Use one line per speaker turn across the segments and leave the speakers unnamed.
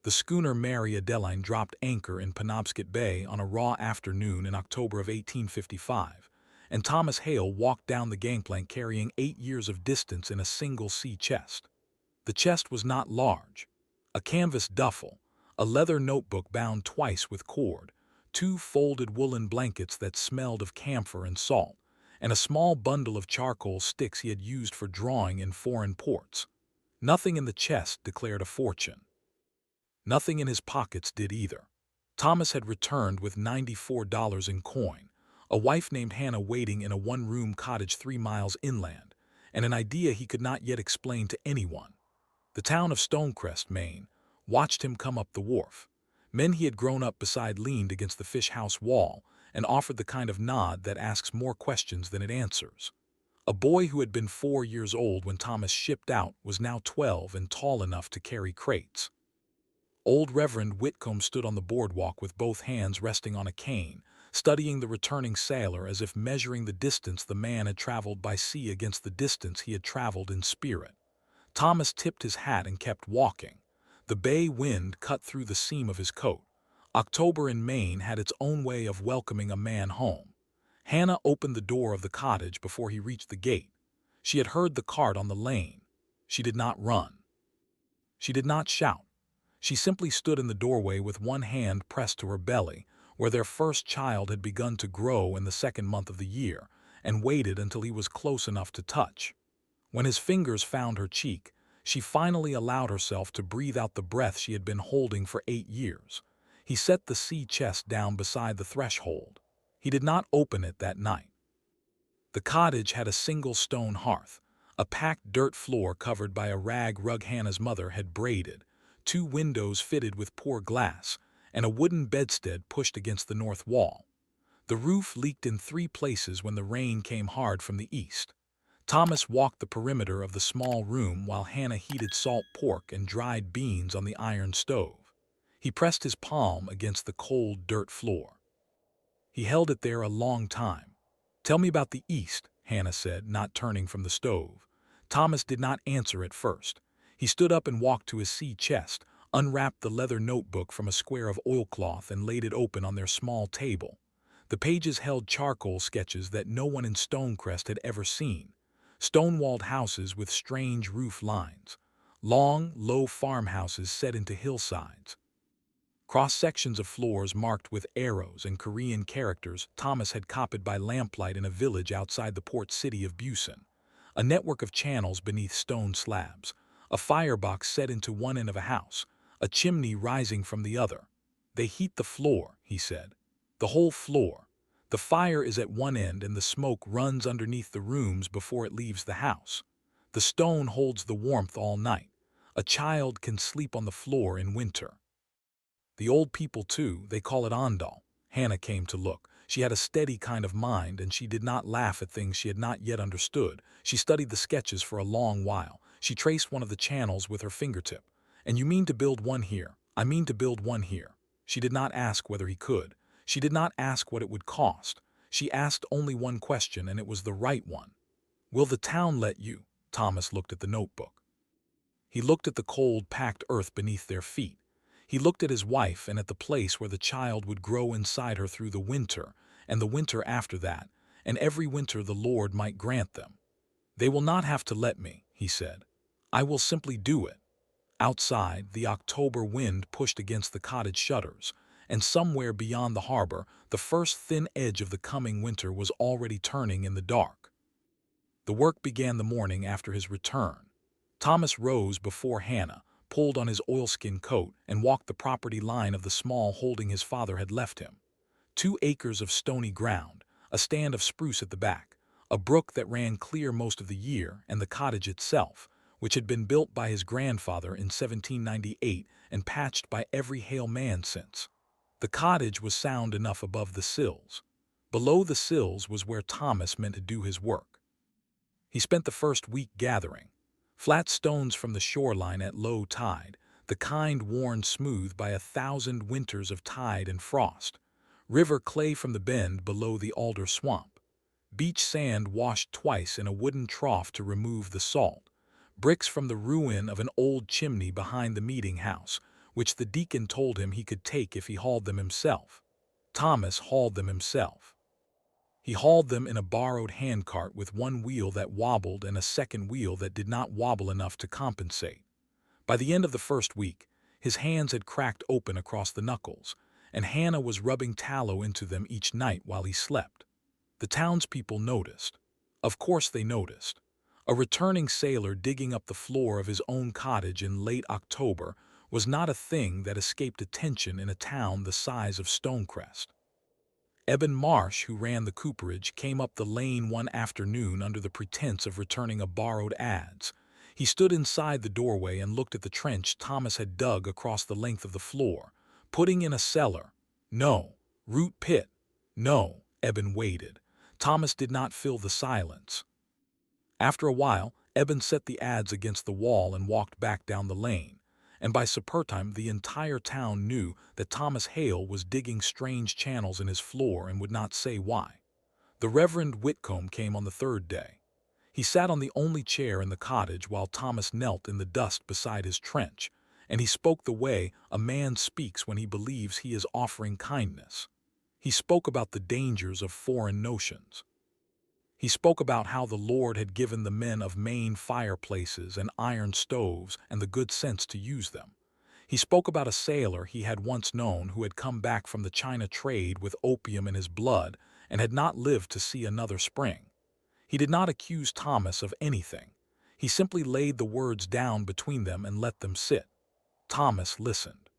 The schooner Mary Adeline dropped anchor in Penobscot Bay on a raw afternoon in October of 1855, and Thomas Hale walked down the gangplank carrying 8 years of distance in a single sea chest. The chest was not large. A canvas duffel, a leather notebook bound twice with cord, two folded woolen blankets that smelled of camphor and salt, and a small bundle of charcoal sticks he had used for drawing in foreign ports. Nothing in the chest declared a fortune. Nothing in his pockets did either. Thomas had returned with $94 in coin, a wife named Hannah waiting in a one-room cottage 3 miles inland, and an idea he could not yet explain to anyone. The town of Stonecrest, Maine, watched him come up the wharf. Men he had grown up beside leaned against the fish house wall and offered the kind of nod that asks more questions than it answers. A boy who had been 4 years old when Thomas shipped out was now 12 and tall enough to carry crates. Old Reverend Whitcomb stood on the boardwalk with both hands resting on a cane, studying the returning sailor as if measuring the distance the man had traveled by sea against the distance he had traveled in spirit. Thomas tipped his hat and kept walking. The bay wind cut through the seam of his coat. October in Maine had its own way of welcoming a man home. Hannah opened the door of the cottage before he reached the gate. She had heard the cart on the lane. She did not run. She did not shout. She simply stood in the doorway with one hand pressed to her belly, where their first child had begun to grow in the second month of the year, and waited until he was close enough to touch. When his fingers found her cheek, she finally allowed herself to breathe out the breath she had been holding for 8 years. He set the sea chest down beside the threshold. He did not open it that night. The cottage had a single stone hearth, a packed dirt floor covered by a rag rug Hannah's mother had braided, two windows fitted with poor glass, and a wooden bedstead pushed against the north wall. The roof leaked in 3 places when the rain came hard from the east. Thomas walked the perimeter of the small room while Hannah heated salt pork and dried beans on the iron stove. He pressed his palm against the cold dirt floor. He held it there a long time. "Tell me about the East," Hannah said, not turning from the stove. Thomas did not answer at first. He stood up and walked to his sea chest, unwrapped the leather notebook from a square of oilcloth and laid it open on their small table. The pages held charcoal sketches that no one in Stonecrest had ever seen. Stone-walled houses with strange roof lines. Long, low farmhouses set into hillsides. Cross-sections of floors marked with arrows and Korean characters Thomas had copied by lamplight in a village outside the port city of Busan. A network of channels beneath stone slabs. A firebox set into one end of a house, a chimney rising from the other. "They heat the floor," he said. "The whole floor. The fire is at one end and the smoke runs underneath the rooms before it leaves the house. The stone holds the warmth all night. A child can sleep on the floor in winter. The old people too, they call it ondal." Hannah came to look. She had a steady kind of mind, and she did not laugh at things she had not yet understood. She studied the sketches for a long while. She traced one of the channels with her fingertip. "And you mean to build one here? I mean to build one here." She did not ask whether he could. She did not ask what it would cost. She asked only one question, and it was the right one. "Will the town let you?" Thomas looked at the notebook. He looked at the cold, packed earth beneath their feet. He looked at his wife and at the place where the child would grow inside her through the winter, and the winter after that, and every winter the Lord might grant them. "They will not have to let me," he said. "I will simply do it." Outside, the October wind pushed against the cottage shutters, and somewhere beyond the harbor, the first thin edge of the coming winter was already turning in the dark. The work began the morning after his return. Thomas rose before Hannah, pulled on his oilskin coat, and walked the property line of the small holding his father had left him. 2 acres of stony ground, a stand of spruce at the back, a brook that ran clear most of the year, and the cottage itself, which had been built by his grandfather in 1798 and patched by every Hale man since. The cottage was sound enough above the sills. Below the sills was where Thomas meant to do his work. He spent the first week gathering. Flat stones from the shoreline at low tide, the kind worn smooth by 1,000 winters of tide and frost. River clay from the bend below the alder swamp. Beach sand washed twice in a wooden trough to remove the salt. Bricks from the ruin of an old chimney behind the meeting house, which the deacon told him he could take if he hauled them himself. Thomas hauled them himself. He hauled them in a borrowed handcart with one wheel that wobbled and a second wheel that did not wobble enough to compensate. By the end of the first week, his hands had cracked open across the knuckles, and Hannah was rubbing tallow into them each night while he slept. The townspeople noticed. Of course they noticed. A returning sailor digging up the floor of his own cottage in late October was not a thing that escaped attention in a town the size of Stonecrest. Eben Marsh, who ran the cooperage, came up the lane one afternoon under the pretense of returning a borrowed adze. He stood inside the doorway and looked at the trench Thomas had dug across the length of the floor, putting in a cellar. No. Root pit. No. Eben waited. Thomas did not fill the silence. After a while, Eben set the adze against the wall and walked back down the lane, and by suppertime the entire town knew that Thomas Hale was digging strange channels in his floor and would not say why. The Reverend Whitcomb came on the third day. He sat on the only chair in the cottage while Thomas knelt in the dust beside his trench, and he spoke the way a man speaks when he believes he is offering kindness. He spoke about the dangers of foreign notions. He spoke about how the Lord had given the men of Maine fireplaces and iron stoves and the good sense to use them. He spoke about a sailor he had once known who had come back from the China trade with opium in his blood and had not lived to see another spring. He did not accuse Thomas of anything. He simply laid the words down between them and let them sit. Thomas listened.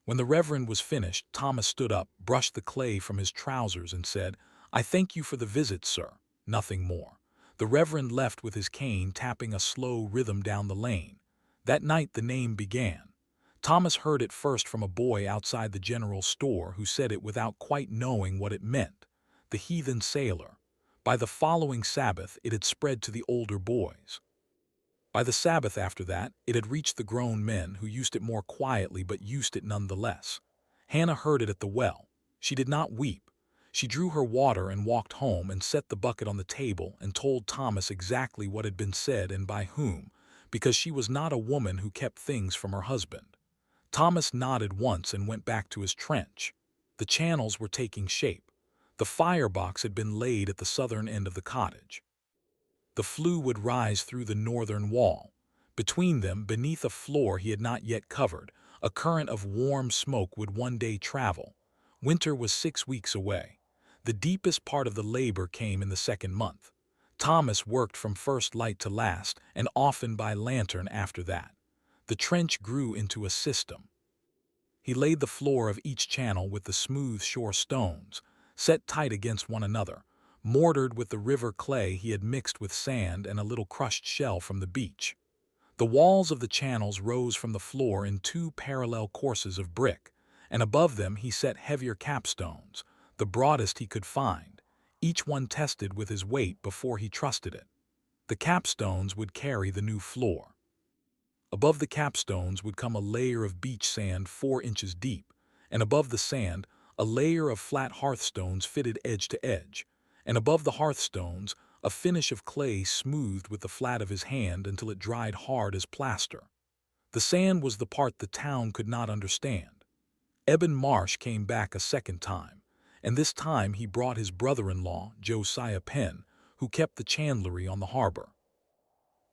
When the Reverend was finished, Thomas stood up, brushed the clay from his trousers, and said, "I thank you for the visit, sir." Nothing more. The Reverend left with his cane tapping a slow rhythm down the lane. That night the name began. Thomas heard it first from a boy outside the general store who said it without quite knowing what it meant. The heathen sailor. By the following Sabbath it had spread to the older boys. By the Sabbath after that, it had reached the grown men who used it more quietly but used it nonetheless. Hannah heard it at the well. She did not weep. She drew her water and walked home and set the bucket on the table and told Thomas exactly what had been said and by whom, because she was not a woman who kept things from her husband. Thomas nodded once and went back to his trench. The channels were taking shape. The firebox had been laid at the southern end of the cottage. The flue would rise through the northern wall. Between them, beneath a floor he had not yet covered, a current of warm smoke would one day travel. Winter was 6 weeks away. The deepest part of the labor came in the second month. Thomas worked from first light to last, and often by lantern after that. The trench grew into a system. He laid the floor of each channel with the smooth shore stones, set tight against one another, mortared with the river clay he had mixed with sand and a little crushed shell from the beach. The walls of the channels rose from the floor in 2 parallel courses of brick, and above them he set heavier capstones, the broadest he could find, each one tested with his weight before he trusted it. The capstones would carry the new floor. Above the capstones would come a layer of beach sand 4 inches deep, and above the sand, a layer of flat hearthstones fitted edge to edge, and above the hearthstones, a finish of clay smoothed with the flat of his hand until it dried hard as plaster. The sand was the part the town could not understand. Eben Marsh came back a second time, and this time he brought his brother-in-law, Josiah Penn, who kept the chandlery on the harbor.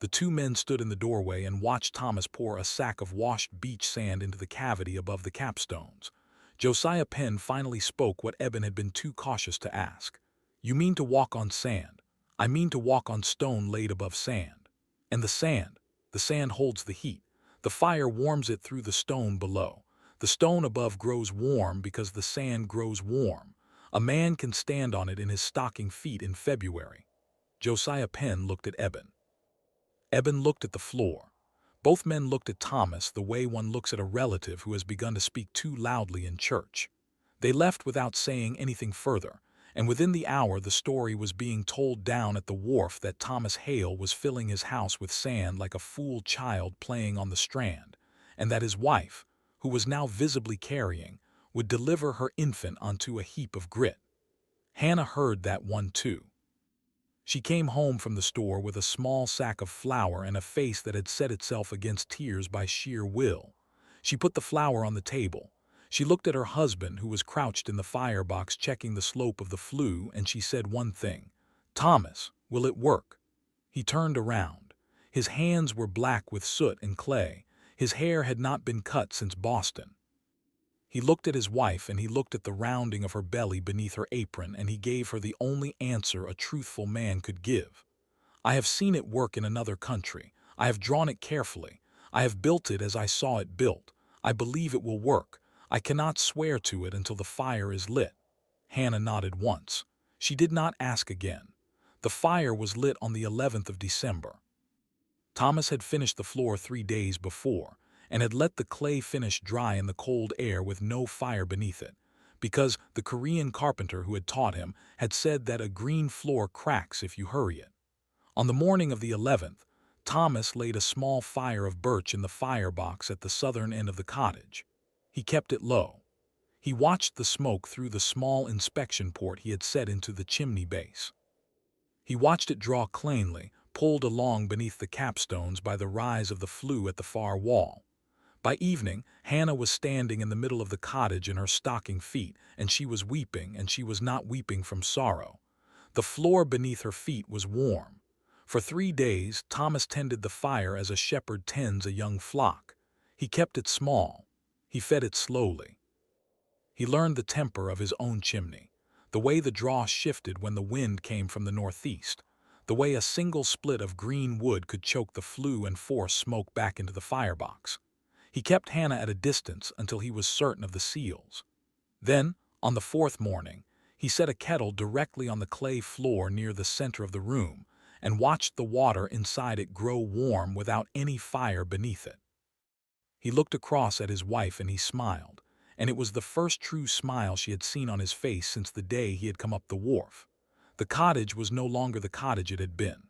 The 2 men stood in the doorway and watched Thomas pour a sack of washed beach sand into the cavity above the capstones. Josiah Penn finally spoke what Eben had been too cautious to ask. "You mean to walk on sand?" "I mean to walk on stone laid above sand." "And the sand?" "The sand holds the heat. The fire warms it through the stone below. The stone above grows warm because the sand grows warm. A man can stand on it in his stocking feet in February." Josiah Penn looked at Eben. Eben looked at the floor. Both men looked at Thomas the way one looks at a relative who has begun to speak too loudly in church. They left without saying anything further, and within the hour the story was being told down at the wharf that Thomas Hale was filling his house with sand like a fool child playing on the strand, and that his wife, who was now visibly carrying, would deliver her infant onto a heap of grit. Hannah heard that one too. She came home from the store with a small sack of flour and a face that had set itself against tears by sheer will. She put the flour on the table. She looked at her husband, who was crouched in the firebox checking the slope of the flue, and she said one thing. "Thomas, will it work?" He turned around. His hands were black with soot and clay. His hair had not been cut since Boston. He looked at his wife, and he looked at the rounding of her belly beneath her apron, and he gave her the only answer a truthful man could give. "I have seen it work in another country. I have drawn it carefully. I have built it as I saw it built. I believe it will work. I cannot swear to it until the fire is lit." Hannah nodded once. She did not ask again. The fire was lit on the 11th of December. Thomas had finished the floor 3 days before, and had let the clay finish dry in the cold air with no fire beneath it, because the Korean carpenter who had taught him had said that a green floor cracks if you hurry it. On the morning of the 11th, Thomas laid a small fire of birch in the firebox at the southern end of the cottage. He kept it low. He watched the smoke through the small inspection port he had set into the chimney base. He watched it draw cleanly, pulled along beneath the capstones by the rise of the flue at the far wall. By evening, Hannah was standing in the middle of the cottage in her stocking feet, and she was weeping, and she was not weeping from sorrow. The floor beneath her feet was warm. For 3 days, Thomas tended the fire as a shepherd tends a young flock. He kept it small. He fed it slowly. He learned the temper of his own chimney, the way the draw shifted when the wind came from the northeast, the way a single split of green wood could choke the flue and force smoke back into the firebox. He kept Hannah at a distance until he was certain of the seals. Then, on the 4th morning, he set a kettle directly on the clay floor near the center of the room and watched the water inside it grow warm without any fire beneath it. He looked across at his wife and he smiled, and it was the first true smile she had seen on his face since the day he had come up the wharf. The cottage was no longer the cottage it had been.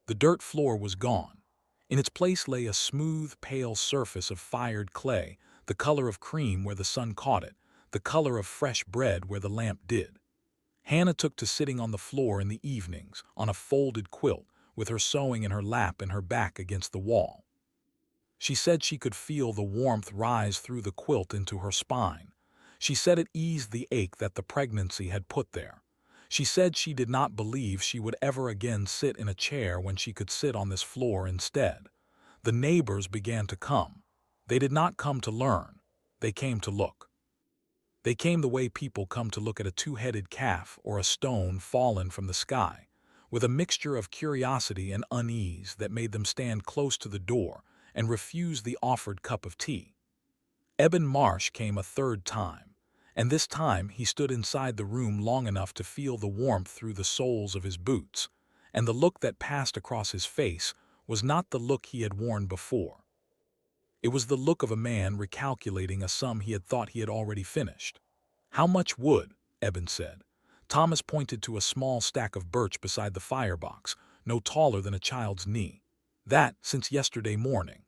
The dirt floor was gone. In its place lay a smooth, pale surface of fired clay, the color of cream where the sun caught it, the color of fresh bread where the lamp did. Hannah took to sitting on the floor in the evenings, on a folded quilt, with her sewing in her lap and her back against the wall. She said she could feel the warmth rise through the quilt into her spine. She said it eased the ache that the pregnancy had put there. She said she did not believe she would ever again sit in a chair when she could sit on this floor instead. The neighbors began to come. They did not come to learn. They came to look. They came the way people come to look at a two-headed calf or a stone fallen from the sky, with a mixture of curiosity and unease that made them stand close to the door and refuse the offered cup of tea. Eben Marsh came a 3rd time, and this time he stood inside the room long enough to feel the warmth through the soles of his boots, and the look that passed across his face was not the look he had worn before. It was the look of a man recalculating a sum he had thought he had already finished. "How much wood?" Eben said. Thomas pointed to a small stack of birch beside the firebox, no taller than a child's knee. "That, since yesterday morning."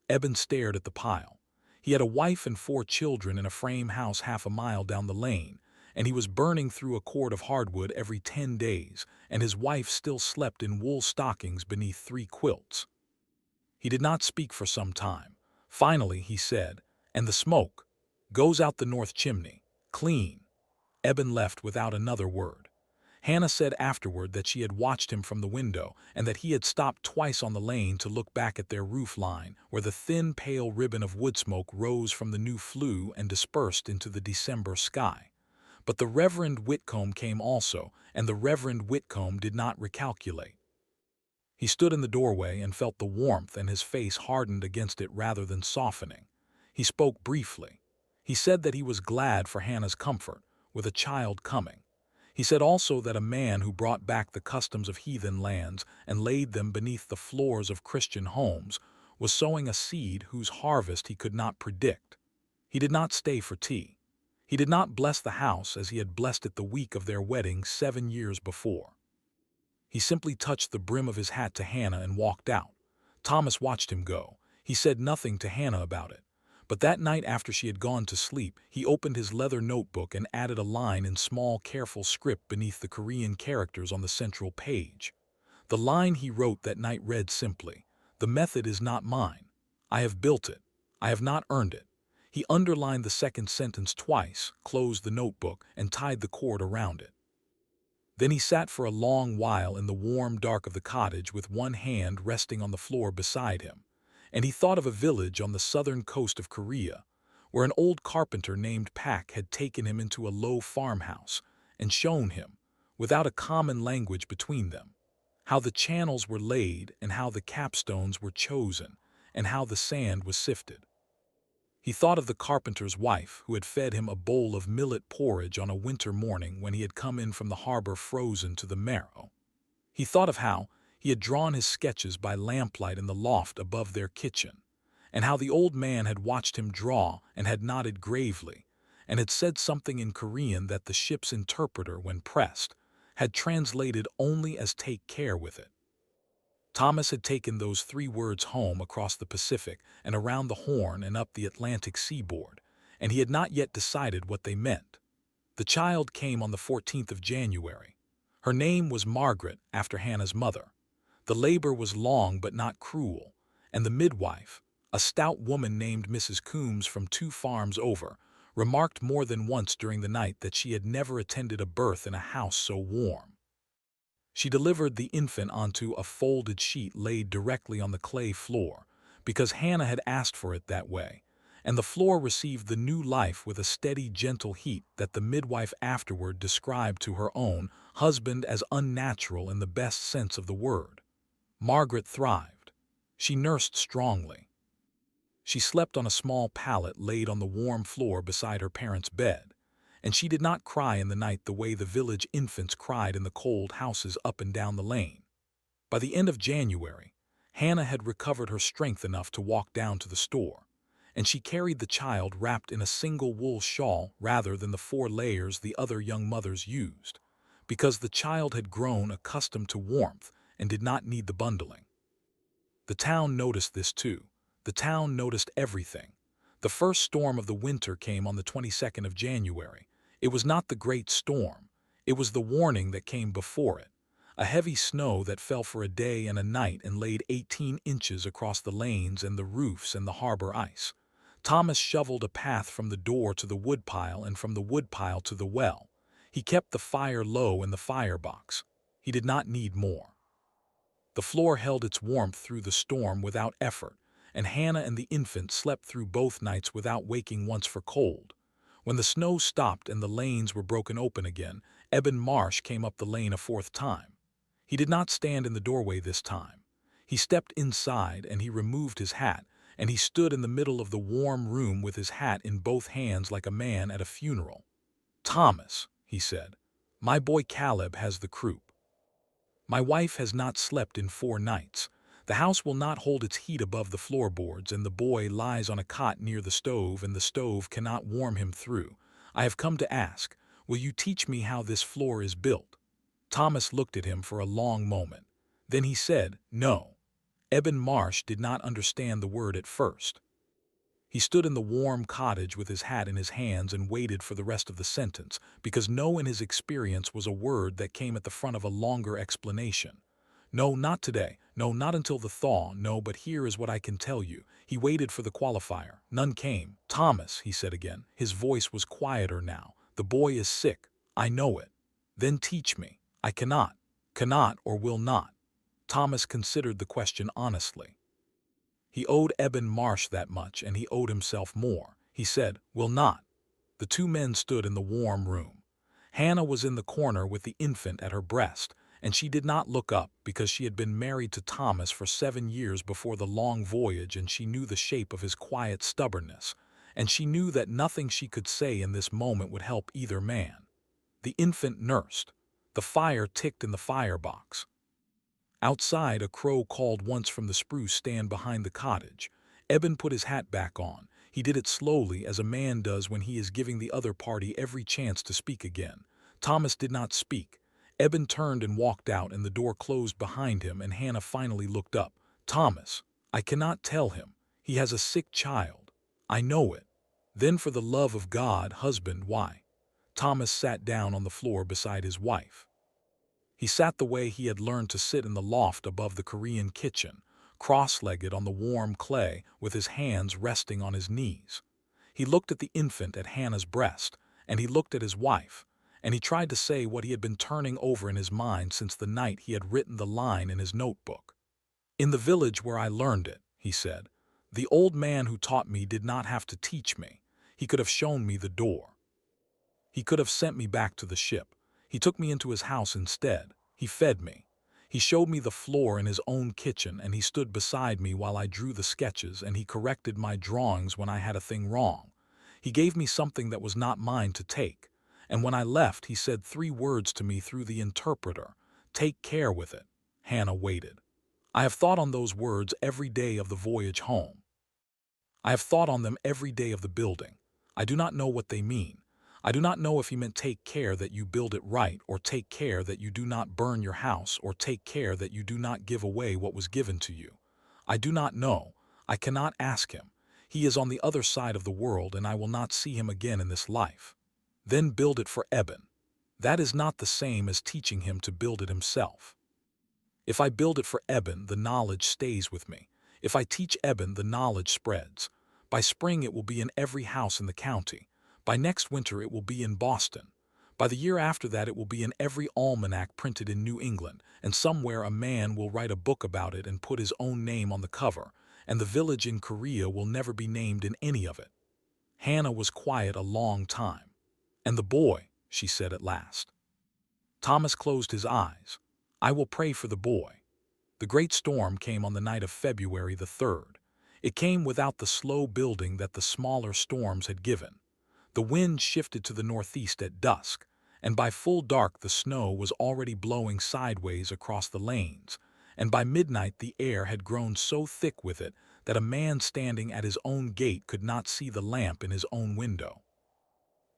Eben stared at the pile. He had a wife and 4 children in a frame house half a mile down the lane, and he was burning through a cord of hardwood every 10 days, and his wife still slept in wool stockings beneath 3 quilts. He did not speak for some time. Finally, he said, "And the smoke goes out the north chimney, clean." Eben left without another word. Hannah said afterward that she had watched him from the window and that he had stopped twice on the lane to look back at their roof line, where the thin, pale ribbon of wood smoke rose from the new flue and dispersed into the December sky. But the Reverend Whitcomb came also, and the Reverend Whitcomb did not recalculate. He stood in the doorway and felt the warmth, and his face hardened against it rather than softening. He spoke briefly. He said that he was glad for Hannah's comfort, with a child coming. He said also that a man who brought back the customs of heathen lands and laid them beneath the floors of Christian homes was sowing a seed whose harvest he could not predict. He did not stay for tea. He did not bless the house as he had blessed it the week of their wedding 7 years before. He simply touched the brim of his hat to Hannah and walked out. Thomas watched him go. He said nothing to Hannah about it. But that night after she had gone to sleep, he opened his leather notebook and added a line in small, careful script beneath the Korean characters on the central page. The line he wrote that night read simply, "The method is not mine. I have built it. I have not earned it. He underlined the second sentence twice, closed the notebook, and tied the cord around it. Then he sat for a long while in the warm dark of the cottage with one hand resting on the floor beside him, and he thought of a village on the southern coast of Korea, where an old carpenter named Pak had taken him into a low farmhouse and shown him, without a common language between them, how the channels were laid and how the capstones were chosen and how the sand was sifted. He thought of the carpenter's wife who had fed him a bowl of millet porridge on a winter morning when he had come in from the harbor frozen to the marrow. He thought of how he had drawn his sketches by lamplight in the loft above their kitchen, and how the old man had watched him draw and had nodded gravely, and had said something in Korean that the ship's interpreter, when pressed, had translated only as "take care with it." Thomas had taken those 3 words home across the Pacific and around the Horn and up the Atlantic seaboard, and he had not yet decided what they meant. The child came on the 14th of January. Her name was Margaret, after Hannah's mother. The labor was long but not cruel, and the midwife, a stout woman named Mrs. Coombs from 2 farms over, remarked more than once during the night that she had never attended a birth in a house so warm. She delivered the infant onto a folded sheet laid directly on the clay floor, because Hannah had asked for it that way, and the floor received the new life with a steady, gentle heat that the midwife afterward described to her own husband as unnatural in the best sense of the word. Margaret thrived. She nursed strongly. She slept on a small pallet laid on the warm floor beside her parents' bed, and she did not cry in the night the way the village infants cried in the cold houses up and down the lane. By the end of January, Hannah had recovered her strength enough to walk down to the store, and she carried the child wrapped in a single wool shawl rather than the 4 layers the other young mothers used, because the child had grown accustomed to warmth and did not need the bundling. The town noticed this too. The town noticed everything. The first storm of the winter came on the 22nd of January. It was not the great storm. It was the warning that came before it. A heavy snow that fell for a day and a night and laid 18 inches across the lanes and the roofs and the harbor ice. Thomas shoveled a path from the door to the woodpile and from the woodpile to the well. He kept the fire low in the firebox. He did not need more. The floor held its warmth through the storm without effort, and Hannah and the infant slept through both nights without waking once for cold. When the snow stopped and the lanes were broken open again, Eben Marsh came up the lane a 4th time. He did not stand in the doorway this time. He stepped inside and he removed his hat, and he stood in the middle of the warm room with his hat in both hands like a man at a funeral. "Thomas," he said, "my boy Caleb has the croup. My wife has not slept in 4 nights. The house will not hold its heat above the floorboards, and the boy lies on a cot near the stove, and the stove cannot warm him through. I have come to ask, will you teach me how this floor is built?" Thomas looked at him for a long moment. Then he said, "No." Eben Marsh did not understand the word at first. He stood in the warm cottage with his hat in his hands and waited for the rest of the sentence, because no in his experience was a word that came at the front of a longer explanation. "No, not today. No, not until the thaw. No, but here is what I can tell you." He waited for the qualifier. None came. "Thomas," he said again. His voice was quieter now. "The boy is sick. I know it. Then teach me." "I cannot. Cannot or will not." Thomas considered the question honestly. He owed Eben Marsh that much, and he owed himself more. He said, "Will not." The 2 men stood in the warm room. Hannah was in the corner with the infant at her breast, and she did not look up because she had been married to Thomas for 7 years before the long voyage, and she knew the shape of his quiet stubbornness, and she knew that nothing she could say in this moment would help either man. The infant nursed. The fire ticked in the firebox. Outside, a crow called once from the spruce stand behind the cottage. Eben put his hat back on. He did it slowly, as a man does when he is giving the other party every chance to speak again. Thomas did not speak. Eben turned and walked out, and the door closed behind him, and Hannah finally looked up. "Thomas, I cannot tell him. He has a sick child. I know it." "Then for the love of God, husband, why?" Thomas sat down on the floor beside his wife. He sat the way he had learned to sit in the loft above the Korean kitchen, cross-legged on the warm clay with his hands resting on his knees. He looked at the infant at Hannah's breast, and he looked at his wife, and he tried to say what he had been turning over in his mind since the night he had written the line in his notebook. "In the village where I learned it," he said, "the old man who taught me did not have to teach me. He could have shown me the door. He could have sent me back to the ship. He took me into his house instead. He fed me. He showed me the floor in his own kitchen, and he stood beside me while I drew the sketches, and he corrected my drawings when I had a thing wrong. He gave me something that was not mine to take, and when I left he said 3 words to me through the interpreter: 'Take care with it.'" Hannah waited. "I have thought on those words every day of the voyage home. I have thought on them every day of the building. I do not know what they mean. I do not know if he meant take care that you build it right, or take care that you do not burn your house, or take care that you do not give away what was given to you. I do not know. I cannot ask him. He is on the other side of the world, and I will not see him again in this life. Then build it for Eben. That is not the same as teaching him to build it himself. If I build it for Eben, the knowledge stays with me. If I teach Eben, the knowledge spreads. By spring it will be in every house in the county. By next winter it will be in Boston. By the year after that it will be in every almanac printed in New England, and somewhere a man will write a book about it and put his own name on the cover, and the village in Korea will never be named in any of it." Hannah was quiet a long time. "And the boy," she said at last. Thomas closed his eyes. "I will pray for the boy." The great storm came on the night of February the 3rd. It came without the slow building that the smaller storms had given. The wind shifted to the northeast at dusk, and by full dark the snow was already blowing sideways across the lanes, and by midnight the air had grown so thick with it that a man standing at his own gate could not see the lamp in his own window.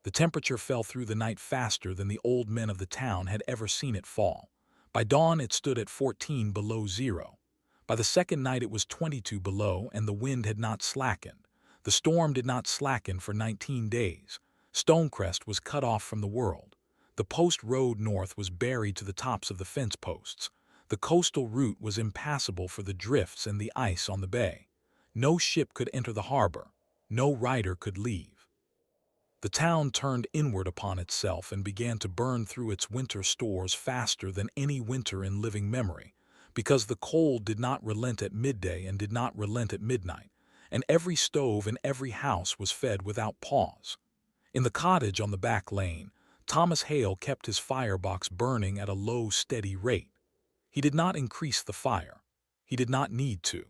The temperature fell through the night faster than the old men of the town had ever seen it fall. By dawn it stood at 14 below zero. By the second night it was 22 below, and the wind had not slackened. The storm did not slacken for 19 days. Stonecrest was cut off from the world. The post road north was buried to the tops of the fence posts. The coastal route was impassable for the drifts and the ice on the bay. No ship could enter the harbor. No rider could leave. The town turned inward upon itself and began to burn through its winter stores faster than any winter in living memory, because the cold did not relent at midday and did not relent at midnight, and every stove in every house was fed without pause. In the cottage on the back lane, Thomas Hale kept his firebox burning at a low, steady rate. He did not increase the fire. He did not need to.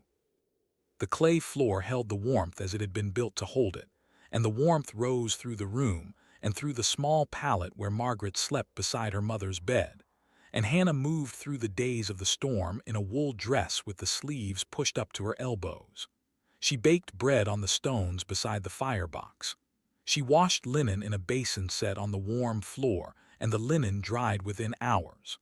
The clay floor held the warmth as it had been built to hold it, and the warmth rose through the room and through the small pallet where Margaret slept beside her mother's bed, and Hannah moved through the days of the storm in a wool dress with the sleeves pushed up to her elbows. She baked bread on the stones beside the firebox. She washed linen in a basin set on the warm floor, and the linen dried within hours.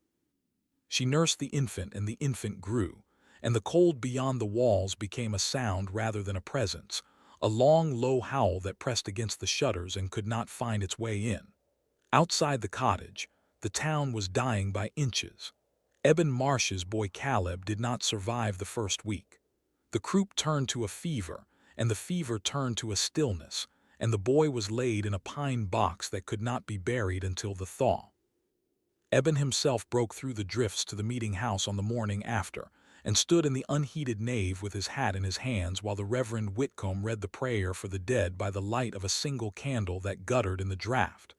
She nursed the infant, and the infant grew, and the cold beyond the walls became a sound rather than a presence, a long, low howl that pressed against the shutters and could not find its way in. Outside the cottage, the town was dying by inches. Eben Marsh's boy Caleb did not survive the first week. The croup turned to a fever, and the fever turned to a stillness, and the boy was laid in a pine box that could not be buried until the thaw. Eben himself broke through the drifts to the meeting house on the morning after, and stood in the unheated nave with his hat in his hands while the Reverend Whitcomb read the prayer for the dead by the light of a single candle that guttered in the draught.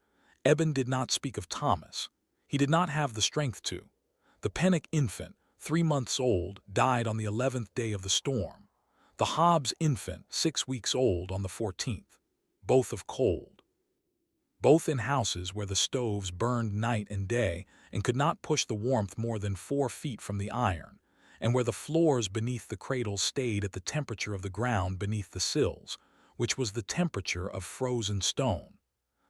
Eben did not speak of Thomas. He did not have the strength to. The Pennock infant, 3 months old, died on the 11th day of the storm. The Hobbs infant, 6 weeks old, on the 14th. Both of cold. Both in houses where the stoves burned night and day and could not push the warmth more than 4 feet from the iron, and where the floors beneath the cradles stayed at the temperature of the ground beneath the sills, which was the temperature of frozen stone.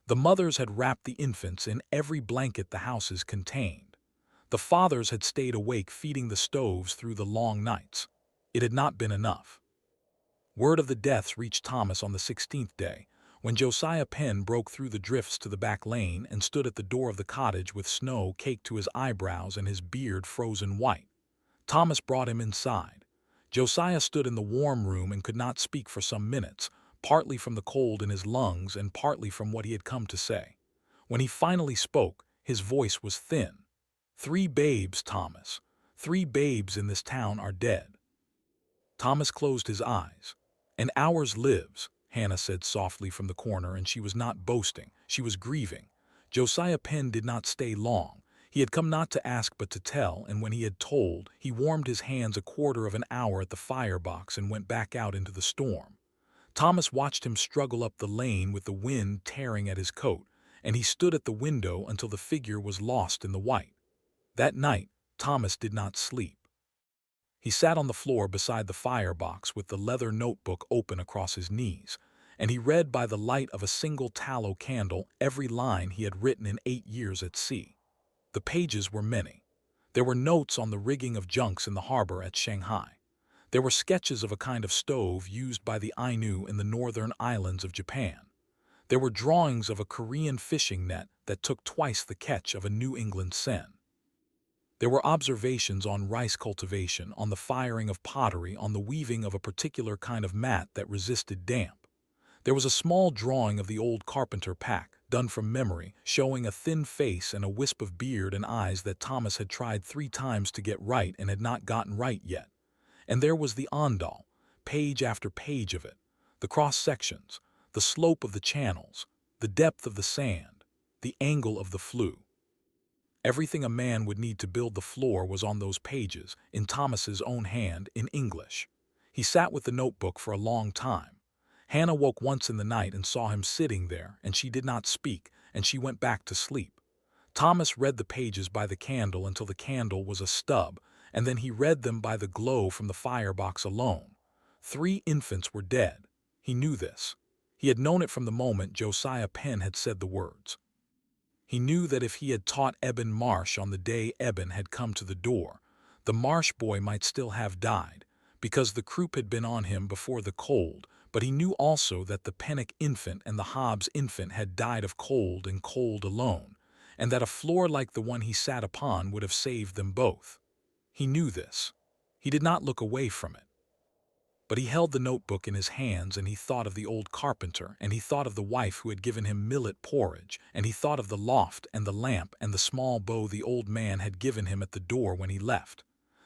The mothers had wrapped the infants in every blanket the houses contained. The fathers had stayed awake feeding the stoves through the long nights. It had not been enough. Word of the deaths reached Thomas on the 16th day, when Josiah Penn broke through the drifts to the back lane and stood at the door of the cottage with snow caked to his eyebrows and his beard frozen white. Thomas brought him inside. Josiah stood in the warm room and could not speak for some minutes, partly from the cold in his lungs and partly from what he had come to say. When he finally spoke, his voice was thin. "3 babes, Thomas. 3 babes in this town are dead." Thomas closed his eyes. "And ours lives," Hannah said softly from the corner, and she was not boasting. She was grieving. Josiah Penn did not stay long. He had come not to ask but to tell, and when he had told, he warmed his hands a quarter of an hour at the firebox and went back out into the storm. Thomas watched him struggle up the lane with the wind tearing at his coat, and he stood at the window until the figure was lost in the white. That night, Thomas did not sleep. He sat on the floor beside the firebox with the leather notebook open across his knees, and he read by the light of a single tallow candle every line he had written in 8 years at sea. The pages were many. There were notes on the rigging of junks in the harbor at Shanghai. There were sketches of a kind of stove used by the Ainu in the northern islands of Japan. There were drawings of a Korean fishing net that took twice the catch of a New England seine. There were observations on rice cultivation, on the firing of pottery, on the weaving of a particular kind of mat that resisted damp. There was a small drawing of the old carpenter pack, done from memory, showing a thin face and a wisp of beard and eyes that Thomas had tried 3 times to get right and had not gotten right yet. And there was the Ondal, page after page of it, the cross-sections, the slope of the channels, the depth of the sand, the angle of the flue. Everything a man would need to build the floor was on those pages, in Thomas's own hand, in English. He sat with the notebook for a long time. Hannah woke once in the night and saw him sitting there, and she did not speak, and she went back to sleep. Thomas read the pages by the candle until the candle was a stub, and then he read them by the glow from the firebox alone. 3 infants were dead. He knew this. He had known it from the moment Josiah Penn had said the words. He knew that if he had taught Eben Marsh on the day Eben had come to the door, the Marsh boy might still have died, because the croup had been on him before the cold, but he knew also that the Pennock infant and the Hobbs infant had died of cold and cold alone, and that a floor like the one he sat upon would have saved them both. He knew this. He did not look away from it. But he held the notebook in his hands, and he thought of the old carpenter, and he thought of the wife who had given him millet porridge, and he thought of the loft and the lamp and the small bow the old man had given him at the door when he left.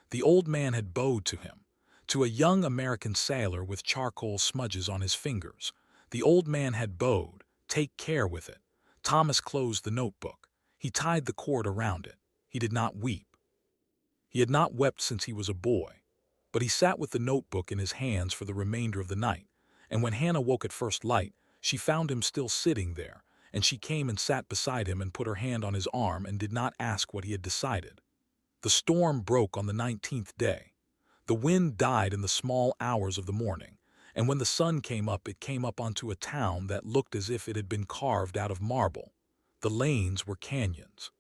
The old man had bowed to him, to a young American sailor with charcoal smudges on his fingers. The old man had bowed. "Take care with it." Thomas closed the notebook. He tied the cord around it. He did not weep. He had not wept since he was a boy. But he sat with the notebook in his hands for the remainder of the night, and when Hannah woke at first light, she found him still sitting there, and she came and sat beside him and put her hand on his arm and did not ask what he had decided. The storm broke on the 19th day. The wind died in the small hours of the morning, and when the sun came up, it came up onto a town that looked as if it had been carved out of marble. The lanes were canyons.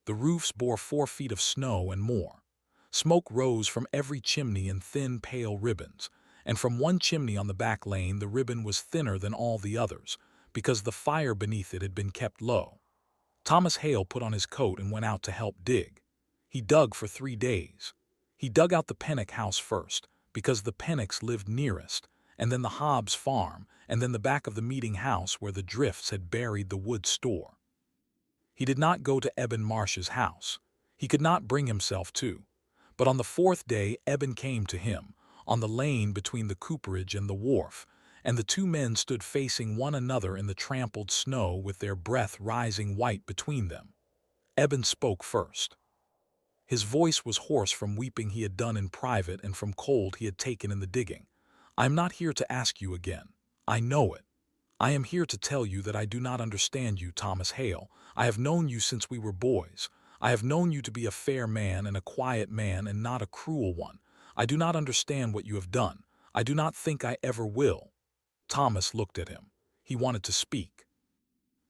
The roofs bore 4 feet of snow and more. Smoke rose from every chimney in thin, pale ribbons, and from one chimney on the back lane the ribbon was thinner than all the others, because the fire beneath it had been kept low. Thomas Hale put on his coat and went out to help dig. He dug for 3 days. He dug out the Pennock house first, because the Pennocks lived nearest, and then the Hobbs farm, and then the back of the meeting house where the drifts had buried the wood store. He did not go to Eben Marsh's house. He could not bring himself to. But on the 4th day Eben came to him, on the lane between the cooperage and the wharf, and the 2 men stood facing one another in the trampled snow with their breath rising white between them. Eben spoke first. His voice was hoarse from weeping he had done in private and from cold he had taken in the digging. "I am not here to ask you again. I know it. I am here to tell you that I do not understand you, Thomas Hale. I have known you since we were boys. I have known you to be a fair man and a quiet man and not a cruel one. I do not understand what you have done. I do not think I ever will." Thomas looked at him. He wanted to speak.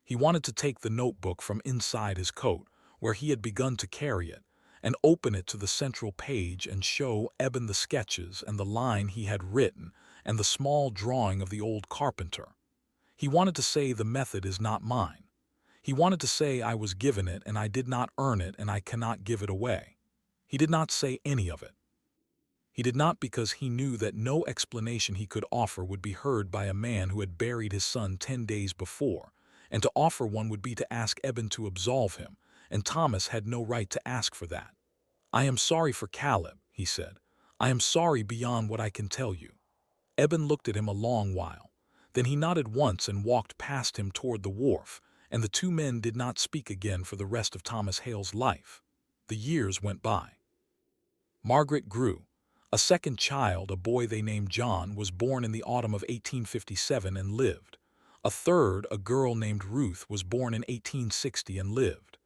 He wanted to take the notebook from inside his coat, where he had begun to carry it, and open it to the central page and show Eben the sketches and the line he had written and the small drawing of the old carpenter. He wanted to say the method is not mine. He wanted to say I was given it and I did not earn it and I cannot give it away. He did not say any of it. He did not because he knew that no explanation he could offer would be heard by a man who had buried his son 10 days before, and to offer one would be to ask Eben to absolve him, and Thomas had no right to ask for that. "I am sorry for Caleb," he said. "I am sorry beyond what I can tell you." Eben looked at him a long while. Then he nodded once and walked past him toward the wharf, and the two men did not speak again for the rest of Thomas Hale's life. The years went by. Margaret grew. A second child, a boy they named John, was born in the autumn of 1857 and lived. A third, a girl named Ruth, was born in 1860 and lived.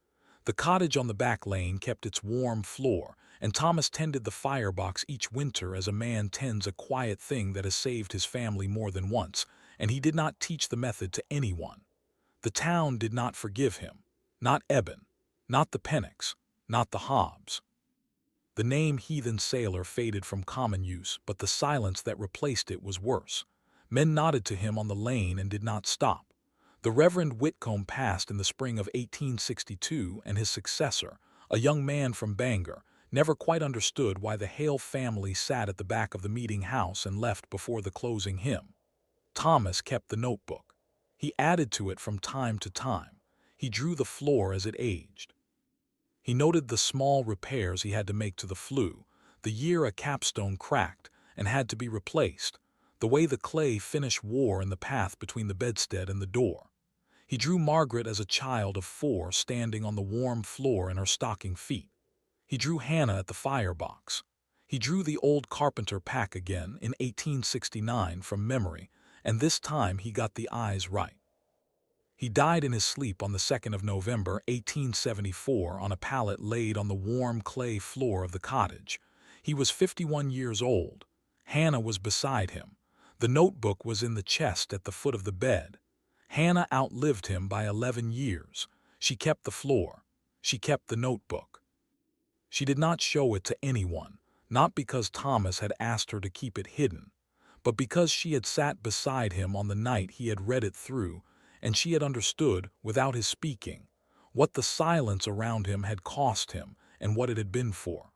The cottage on the back lane kept its warm floor, and Thomas tended the firebox each winter as a man tends a quiet thing that has saved his family more than once, and he did not teach the method to anyone. The town did not forgive him. Not Eben. Not the Pennocks. Not the Hobbs. The name heathen sailor faded from common use, but the silence that replaced it was worse. Men nodded to him on the lane and did not stop. The Reverend Whitcomb passed in the spring of 1862, and his successor, a young man from Bangor, never quite understood why the Hale family sat at the back of the meeting house and left before the closing hymn. Thomas kept the notebook. He added to it from time to time. He drew the floor as it aged. He noted the small repairs he had to make to the flue, the year a capstone cracked and had to be replaced, the way the clay finish wore in the path between the bedstead and the door. He drew Margaret as a child of 4 standing on the warm floor in her stocking feet. He drew Hannah at the firebox. He drew the old carpenter pack again in 1869 from memory, and this time he got the eyes right. He died in his sleep on the 2nd of November, 1874, on a pallet laid on the warm clay floor of the cottage. He was 51 years old. Hannah was beside him. The notebook was in the chest at the foot of the bed. Hannah outlived him by 11 years. She kept the floor. She kept the notebook. She did not show it to anyone, not because Thomas had asked her to keep it hidden, but because she had sat beside him on the night he had read it through, and she had understood, without his speaking, what the silence around him had cost him and what it had been for.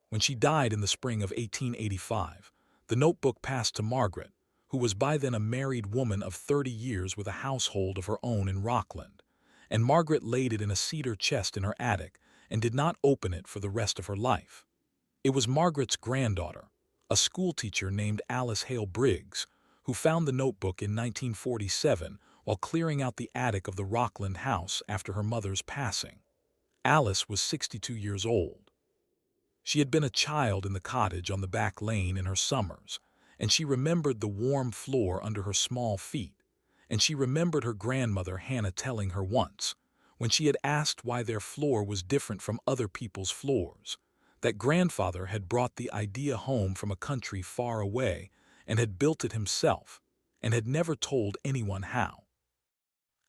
When she died in the spring of 1885, the notebook passed to Margaret, who was by then a married woman of 30 years with a household of her own in Rockland, and Margaret laid it in a cedar chest in her attic and did not open it for the rest of her life. It was Margaret's granddaughter, a schoolteacher named Alice Hale Briggs, who found the notebook in 1947 while clearing out the attic of the Rockland house after her mother's passing. Alice was 62 years old. She had been a child in the cottage on the back lane in her summers, and she remembered the warm floor under her small feet, and she remembered her grandmother Hannah telling her once, when she had asked why their floor was different from other people's floors, that grandfather had brought the idea home from a country far away and had built it himself, and had never told anyone how.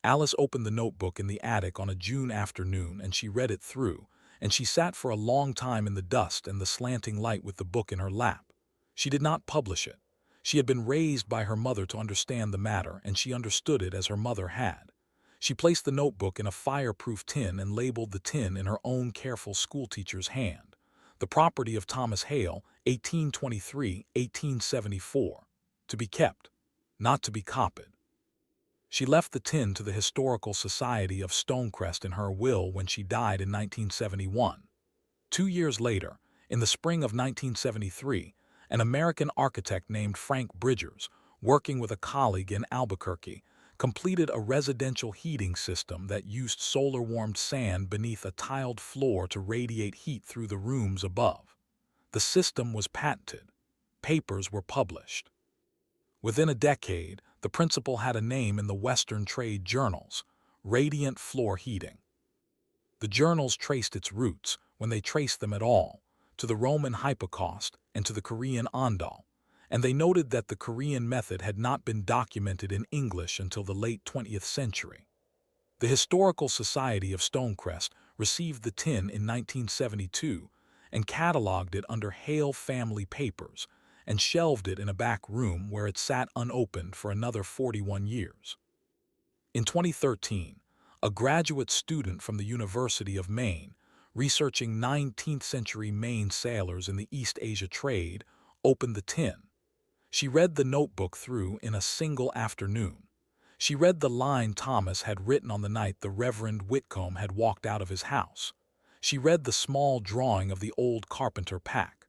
Alice opened the notebook in the attic on a June afternoon, and she read it through, and she sat for a long time in the dust and the slanting light with the book in her lap. She did not publish it. She had been raised by her mother to understand the matter, and she understood it as her mother had. She placed the notebook in a fireproof tin and labeled the tin in her own careful schoolteacher's hand. The property of Thomas Hale, 1823-1874. To be kept, not to be copied. She left the tin to the Historical Society of Stonecrest in her will when she died in 1971. 2 years later, in the spring of 1973, an American architect named Frank Bridgers, working with a colleague in Albuquerque, completed a residential heating system that used solar-warmed sand beneath a tiled floor to radiate heat through the rooms above. The system was patented. Papers were published. Within a decade, the principle had a name in the Western trade journals: Radiant Floor Heating. The journals traced its roots, when they traced them at all, to the Roman hypocaust and to the Korean ondol, and they noted that the Korean method had not been documented in English until the late 20th century. The Historical Society of Stonecrest received the tin in 1972 and cataloged it under Hale family papers, and shelved it in a back room where it sat unopened for another 41 years. In 2013, a graduate student from the University of Maine researching 19th century Maine sailors in the East Asia trade, opened the tin. She read the notebook through in a single afternoon. She read the line Thomas had written on the night the Reverend Whitcomb had walked out of his house. She read the small drawing of the old carpenter pack.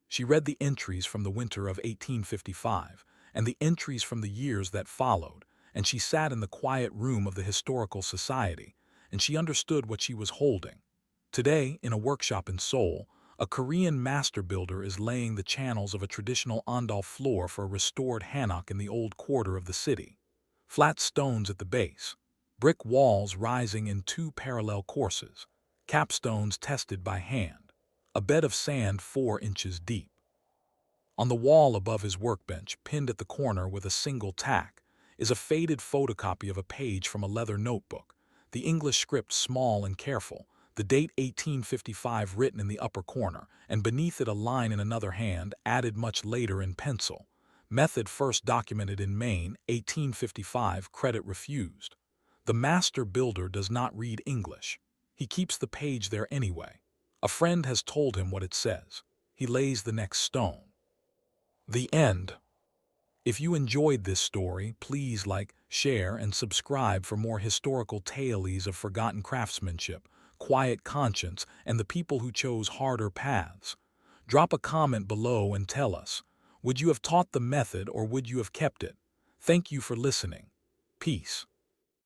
She read the entries from the winter of 1855 and the entries from the years that followed, and she sat in the quiet room of the Historical Society, and she understood what she was holding. Today, in a workshop in Seoul, a Korean master builder is laying the channels of a traditional ondol floor for a restored hanok in the old quarter of the city. Flat stones at the base, brick walls rising in two parallel courses, capstones tested by hand, a bed of sand 4 inches deep. On the wall above his workbench, pinned at the corner with a single tack, is a faded photocopy of a page from a leather notebook, the English script small and careful, the date 1855 written in the upper corner, and beneath it a line in another hand, added much later in pencil. Method first documented in Maine, 1855, credit refused. The master builder does not read English. He keeps the page there anyway. A friend has told him what it says. He lays the next stone. The end. If you enjoyed this story, please like, share, and subscribe for more historical tales of forgotten craftsmanship, quiet conscience, and the people who chose harder paths. Drop a comment below and tell us, would you have taught the method or would you have kept it? Thank you for listening. Peace.